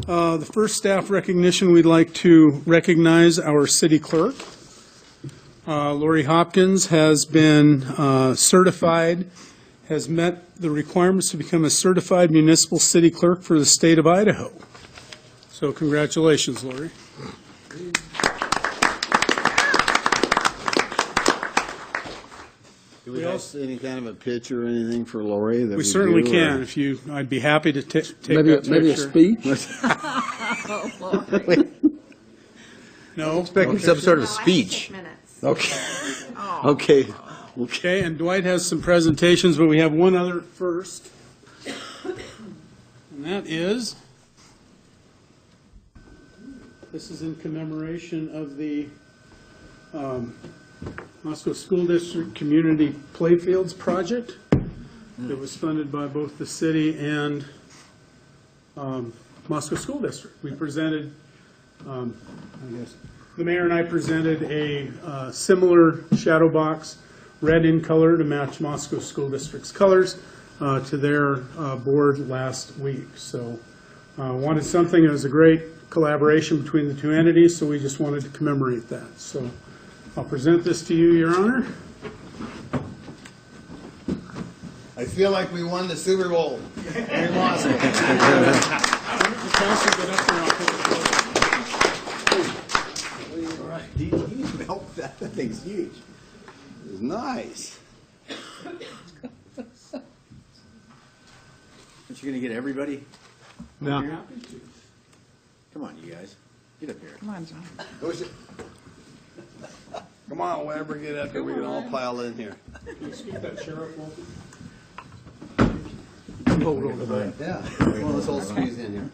The first staff recognition, we'd like to recognize our city clerk. Lori Hopkins has been certified, has met the requirements to become a certified municipal city clerk for the state of Idaho. So congratulations, Lori. Do we have any kind of a picture or anything for Lori? That We certainly do, can. or? If you, I'd be happy to take Maybe, that maybe a picture. speech? Oh, Lord. No? Expecting some sort of speech. Okay. Oh. Okay. Okay, and Dwight has some presentations, but we have one other first. And that is, this is in commemoration of the Moscow School District Community Playfields Project that was funded by both the city and Moscow School District. We presented, I guess, the mayor and I presented a similar shadow box, red in color to match Moscow School District's colors, to their board last week. So wanted something that was a great collaboration between the two entities, so we just wanted to commemorate that. So I'll present this to you, Your Honor. I feel like we won the Super Bowl. We lost it. All right. You help that. That thing's huge. It's nice. Aren't you going to get everybody? No. Come on, you guys. Get up here. Come on, John. Come on, Weber, get up here. We can all pile in here. Scoop that sheriff over. Yeah. Well, let's all squeeze in here.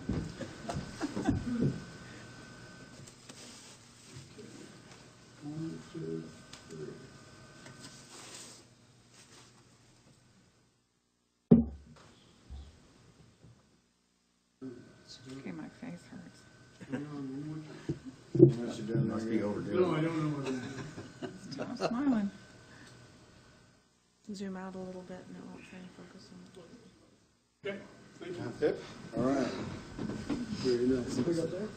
One, two, three. Okay, my face hurts. Must be overdue. No, I don't know what it is. I'm smiling. Zoom out a little bit and it won't try and focus on it. Okay, thank you. That's it? All right. Very nice. Pick up there.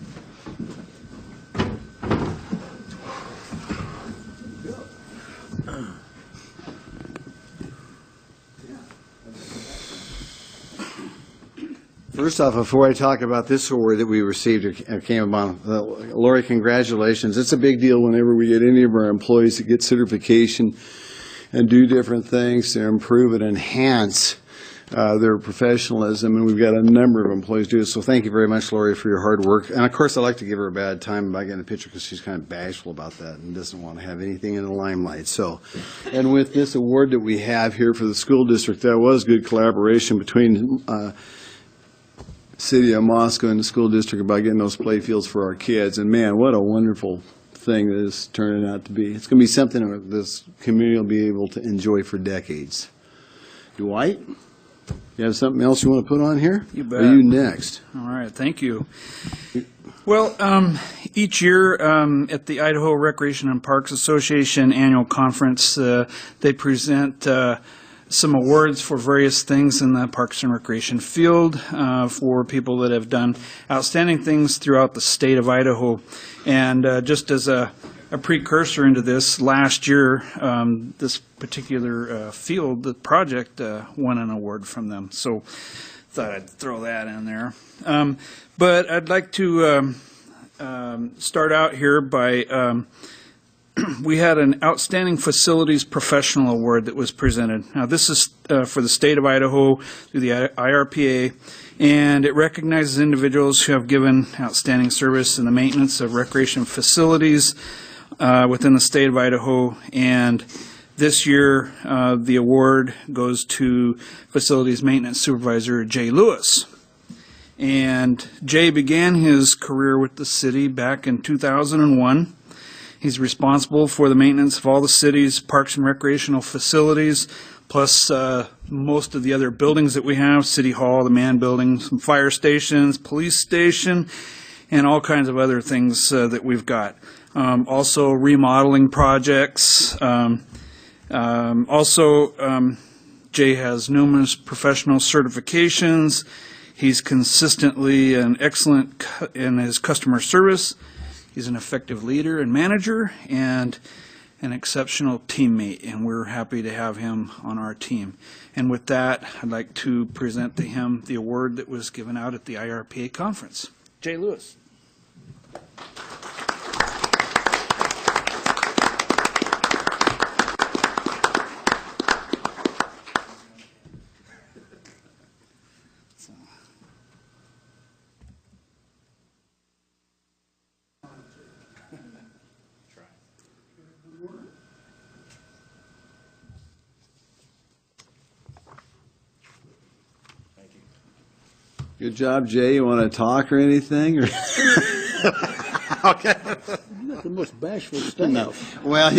First off, before I talk about this award that we received or came upon, Lori, congratulations. It's a big deal whenever we get any of our employees to get certification and do different things to improve and enhance their professionalism, and we've got a number of employees do it. So thank you very much, Lori, for your hard work. And of course, I like to give her a bad time by getting a picture because she's kind of bashful about that and doesn't want to have anything in the limelight. So, and with this award that we have here for the school district, that was good collaboration between City of Moscow and the school district about getting those play fields for our kids. And man, what a wonderful thing that is turning out to be. It's going to be something that this community will be able to enjoy for decades. Dwight, you have something else you want to put on here? You bet. Or are you next? All right, thank you. Well, each year at the Idaho Recreation and Parks Association annual conference, they present some awards for various things in the Parks and Recreation field for people that have done outstanding things throughout the state of Idaho. And just as a precursor into this, last year, this particular field, the project, won an award from them. So thought I'd throw that in there. But I'd like to start out here by we had an Outstanding Facilities Professional Award that was presented. Now, this is for the state of Idaho through the IRPA, and it recognizes individuals who have given outstanding service in the maintenance of recreation facilities within the state of Idaho. And this year, the award goes to Facilities Maintenance Supervisor Jay Lewis. And Jay began his career with the city back in 2001. He's responsible for the maintenance of all the city's parks and recreational facilities, plus most of the other buildings that we have, City Hall, the Man Building, some fire stations, police station, and all kinds of other things that we've got. Also remodeling projects. Jay has numerous professional certifications. He's consistently an excellent in his customer service. He's an effective leader and manager and an exceptional teammate, and we're happy to have him on our team. And with that, I'd like to present to him the award that was given out at the IRPA conference. Jay Lewis. Good job, Jay. You want to talk or anything? Or? Okay. You got the most bashful stuff. No. Well,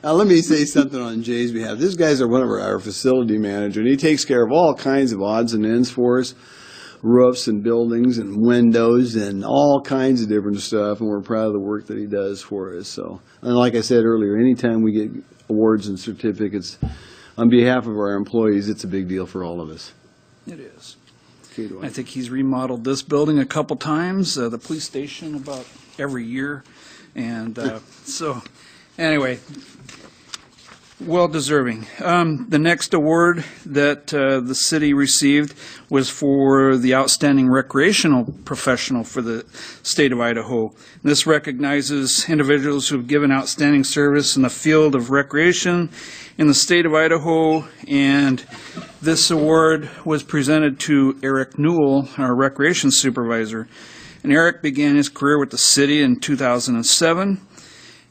let me say something on Jay's behalf. This guy's one of our facility manager, and he takes care of all kinds of odds and ends for us, roofs and buildings and windows and all kinds of different stuff, and we're proud of the work that he does for us. So, and like I said earlier, anytime we get awards and certificates on behalf of our employees, it's a big deal for all of us. It is. Okay, I think he's remodeled this building a couple times, the police station about every year. And so, anyway, well-deserving. The next award that the city received was for the Outstanding Recreational Professional for the state of Idaho. This recognizes individuals who have given outstanding service in the field of recreation in the state of Idaho, and this award was presented to Eric Newell, our recreation supervisor. And Eric began his career with the city in 2007,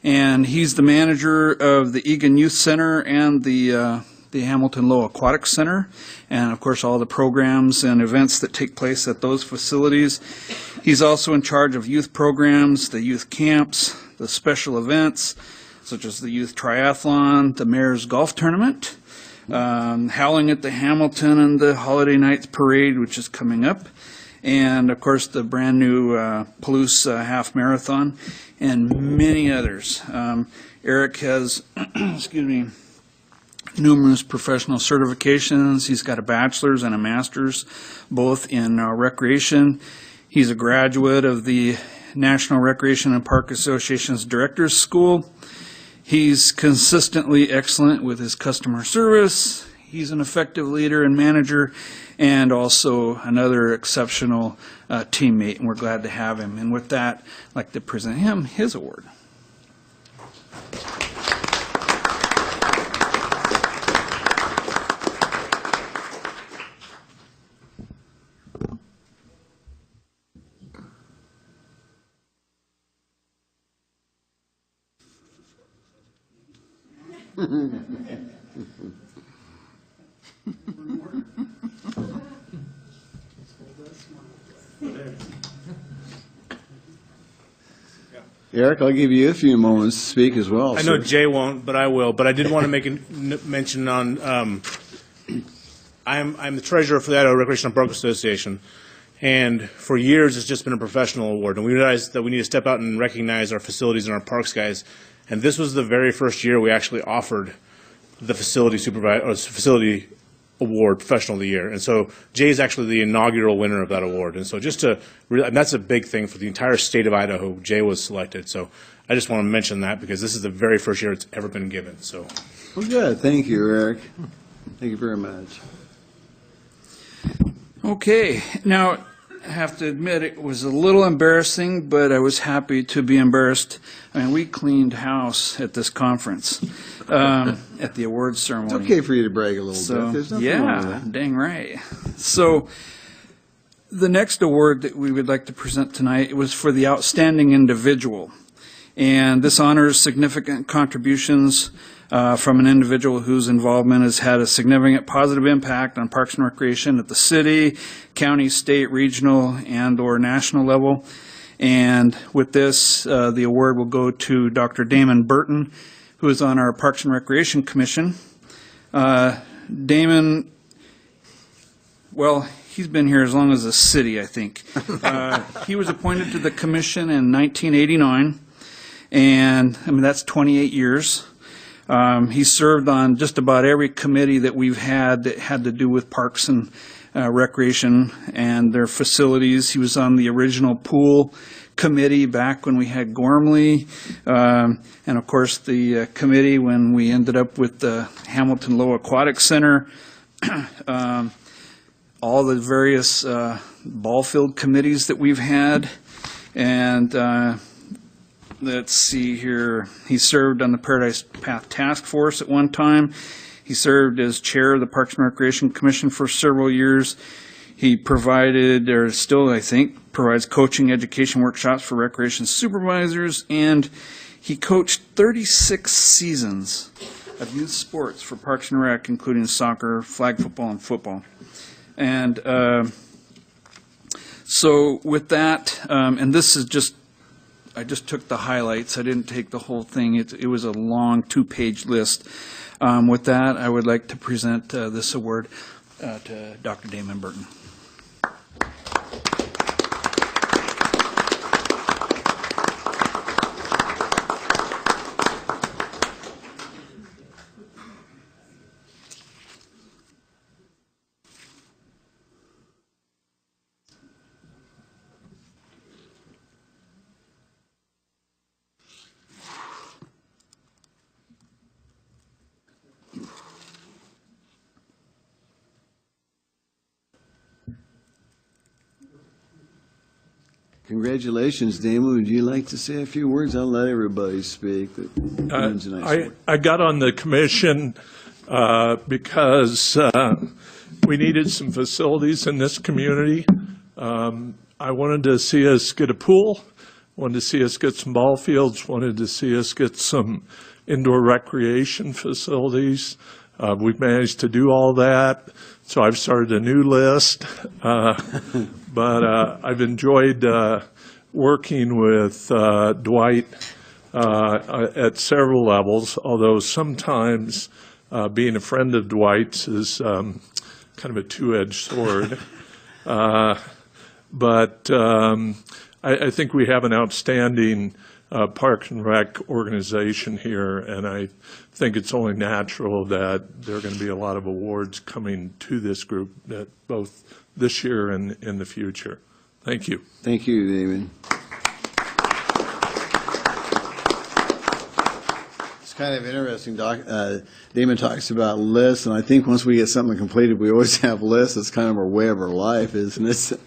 and he's the manager of the Egan Youth Center and the Hamilton Low Aquatic Center, and of course all the programs and events that take place at those facilities. He's also in charge of youth programs, the youth camps, the special events, such as the youth triathlon, the mayor's golf tournament, howling at the Hamilton and the Holiday Nights Parade, which is coming up, and of course the brand new Palouse Half Marathon, and many others. Eric has, excuse me, numerous professional certifications. He's got a bachelor's and a master's, both in recreation. He's a graduate of the National Recreation and Park Association's Directors School. He's consistently excellent with his customer service. He's an effective leader and manager, and also another exceptional teammate, and we're glad to have him. And with that, I'd like to present him his award. Eric, I'll give you a few moments to speak as well. I know sir. Jay won't, but I will. But I did want to make a mention on, I'm the treasurer for the Idaho Recreational Park Association, and for years it's just been a professional award. And we realized that we need to step out and recognize our facilities and our parks guys. And this was the very first year we actually offered the facility award, Professional of the Year. And so Jay is actually the inaugural winner of that award. And so just to, and that's a big thing for the entire state of Idaho. Jay was selected. So I just want to mention that because this is the very first year it's ever been given. So. Well, good. Thank you, Eric. Thank you very much. Okay, now I have to admit it was a little embarrassing, but I was happy to be embarrassed. I mean, we cleaned house at this conference, at the awards ceremony. It's okay for you to brag a little bit. There's nothing wrong with Yeah, that. dang right. So the next award that we would like to present tonight was for the Outstanding Individual. And this honors significant contributions from an individual whose involvement has had a significant positive impact on Parks and Recreation at the city, county, state, regional, and or national level. And with this, the award will go to Dr. Damon Burton, who is on our Parks and Recreation Commission. Damon, well, he's been here as long as the city, I think. He was appointed to the commission in 1989, and I mean, that's 28 years. He served on just about every committee that we've had that had to do with parks and Recreation and their facilities. He was on the original pool committee back when we had Gormley, and of course the committee when we ended up with the Hamilton Low Aquatic Center, all the various ball field committees that we've had, and let's see here, he served on the Paradise Path Task Force at one time. He served as chair of the Parks and Recreation Commission for several years. He provided, or still I think, provides coaching education workshops for recreation supervisors, and he coached 36 seasons of youth sports for Parks and Rec, including soccer, flag football, and football. And so with that, and this is just, I just took the highlights. I didn't take the whole thing. It was a long 2-page list. With that, I would like to present this award to Dr. Damon Burton. Congratulations, Damon. Would you like to say a few words? I'll let everybody speak. I got on the commission because we needed some facilities in this community. I wanted to see us get a pool, wanted to see us get some ball fields, wanted to see us get some indoor recreation facilities. We've managed to do all that, so I've started a new list. But I've enjoyed working with Dwight at several levels, although sometimes being a friend of Dwight's is kind of a two-edged sword. But I think we have an outstanding Parks and Rec organization here, and I think it's only natural that there are going to be a lot of awards coming to this group, that both this year and in the future. Thank you. Thank you, Damon. It's kind of interesting, Doc. Damon talks about lists, and I think once we get something completed, we always have lists. It's kind of our way of our life, isn't it?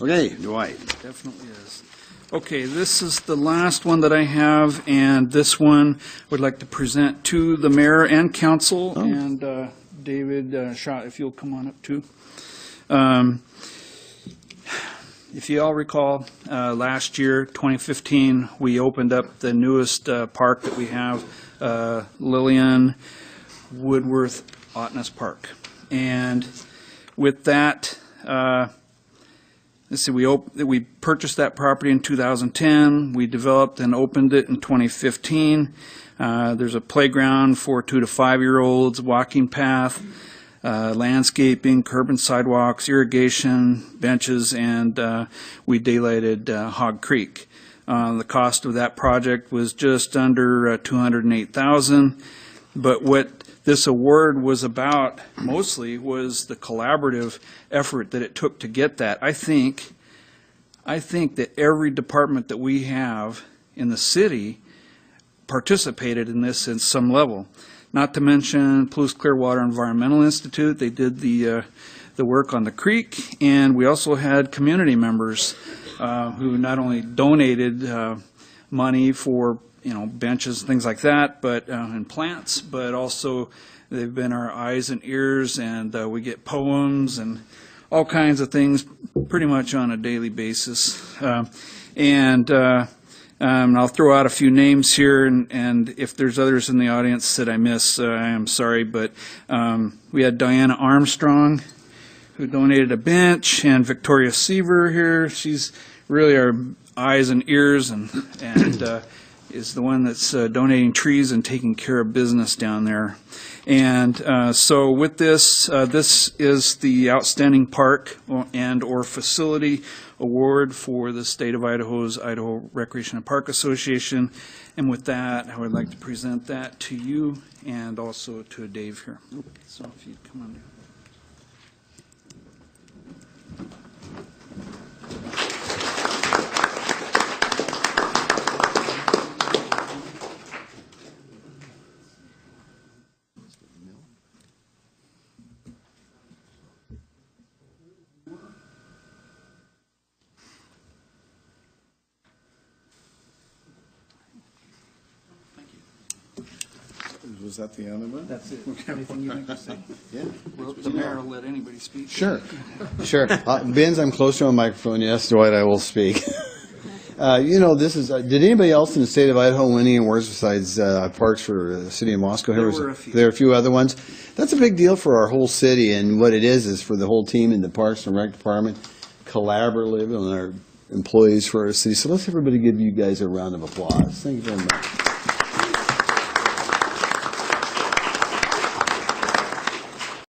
Okay, Dwight. Definitely is. Okay, this is the last one that I have, and this one I would like to present to the mayor and council. Oh. And David Schott, if you'll come on up too. If you all recall, last year, 2015, we opened up the newest park that we have, Lillian Woodworth Ottness Park. And with that, let's see, we purchased that property in 2010. We developed and opened it in 2015. There's a playground for 2- to 5-year-olds, walking path, landscaping, curb and sidewalks, irrigation, benches, and we daylighted Hog Creek. The cost of that project was just under $208,000. But what this award was about mostly was the collaborative effort that it took to get that. I think that every department that we have in the city participated in this in some level. Not to mention Palouse Clearwater Environmental Institute. They did the work on the creek, and we also had community members who not only donated money for benches, things like that, but and plants, but also they've been our eyes and ears, and we get poems and all kinds of things pretty much on a daily basis. And I'll throw out a few names here, and if there's others in the audience that I miss, I am sorry, but we had Diana Armstrong, who donated a bench, and Victoria Seaver here. She's really our eyes and ears, and is the one that's donating trees and taking care of business down there. And so with this, this is the Outstanding Park and or Facility Award for the State of Idaho's Idaho Recreation and Park Association. And with that, I would like to present that to you and also to Dave here. So if you'd come on down. Was that the other one? That's it. Anything you'd like to say? Yeah. Well, the mayor will let anybody speak. Sure, sure. Ben's, I'm closer to a microphone. Yes, Dwight, I will speak. This is, did anybody else in the state of Idaho win any awards besides parks for the city of Moscow? There were a few. There are a few other ones. That's a big deal for our whole city, and what it is for the whole team in the Parks and Rec Department, collaborative, and our employees for our city. So let's everybody give you guys a round of applause. Thank you very much.